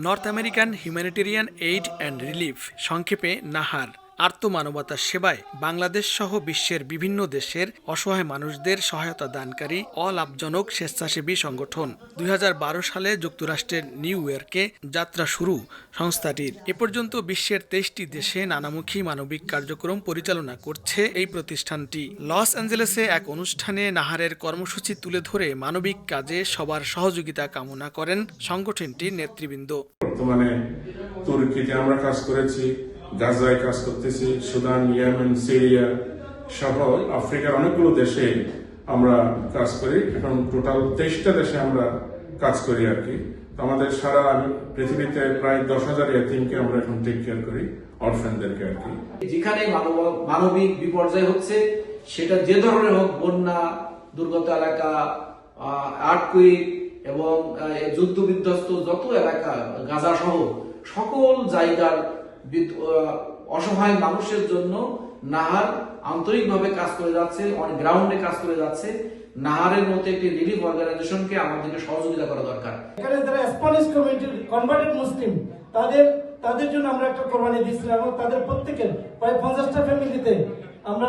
North American humanitarian aid and relief, সংক্ষেপে নাহার, আর্তমানবতার সেবায় বাংলাদেশ সহ বিশ্বের বিভিন্ন দেশের অসহায় মানুষদের সহায়তা দানকারী অলাভজনক স্বেচ্ছাসেবী সংগঠন। ২০১২ সালে যুক্তরাষ্ট্রের নিউ ইয়র্কে যাত্রা শুরু সংস্থাটির। এ পর্যন্ত বিশ্বের ২৩টি দেশে নানামুখী মানবিক কার্যক্রম পরিচালনা করছে এই প্রতিষ্ঠানটি। লস অ্যাঞ্জেলেসে এক অনুষ্ঠানে নাহারের কর্মসূচি তুলে ধরে মানবিক কাজে সবার সহযোগিতা কামনা করেন সংগঠনটির নেতৃবৃন্দ। বর্তমানে তুর্কিতে আমরা কাজ করেছি, গাজায় কাজ করতেছি, সুদান, ইয়েমেন, সিরিয়া সহ আফ্রিকার অনেকগুলো দেশে আমরা কাজ করি। এখন টোটাল 23টা দেশে আমরা কাজ করি আর কি। আমাদের সারা পৃথিবীতে প্রায় 10,000 এতিমকে আমরা এখন টেক কেয়ার করি, অরফ্যানদেরকে আর কি। যেখানে মানবিক বিপর্যয় হচ্ছে, সেটা যে ধরনের হোক, বন্যা, দুর্গত এলাকা, আর্থকুইক এবং যুদ্ধ বিধ্বস্ত যত এলাকা, গাজা সহ সকল জায়গার অসহায় মানুষের জন্য নাহার আন্তরিকভাবে কাজ করে যাচ্ছে, অনেক গ্রাউন্ডে কাজ করে যাচ্ছে। নাহারের মতো একটি রিলিফ অর্গানাইজেশনকে আমাদেরকে সহযোগিতা করা দরকার। এখানে যারা স্প্যানিশ কমিউনিটির কনভার্টেড মুসলিম, তাদের জন্য আমরা একটা কোরবানি দিয়েছিলাম এবং তাদের প্রত্যেকের প্রায় 50টা ফ্যামিলিতে আমরা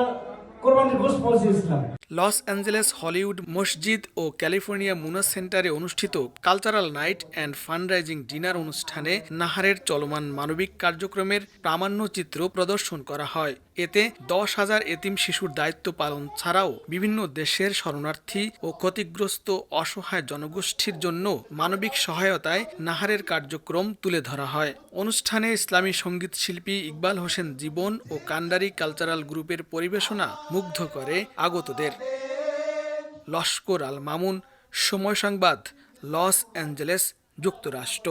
কোরবানির গোশত পৌঁছেছিলাম। লস অ্যাঞ্জেলেস হলিউড মসজিদ ও ক্যালিফোর্নিয়া মুনাস সেন্টারে অনুষ্ঠিত cultural night and fundraising dinner অনুষ্ঠানে নাহারের চলমান মানবিক কার্যক্রমের প্রামাণ্যচিত্র প্রদর্শন করা হয়। এতে 10,000 এতিম শিশুর দায়িত্ব পালন ছাড়াও বিভিন্ন দেশের শরণার্থী ও ক্ষতিগ্রস্ত অসহায় জনগোষ্ঠীর জন্য মানবিক সহায়তায় নাহারের কার্যক্রম তুলে ধরা হয়। অনুষ্ঠানে ইসলামী সঙ্গীত শিল্পী ইকবাল হোসেন জীবন ও কান্ডারি কালচারাল গ্রুপের পরিবেশনা মুগ্ধ করে আগতদের। লস্কর আল মামুন, সময় সংবাদ, লস অ্যাঞ্জেলেস, যুক্তরাষ্ট্র।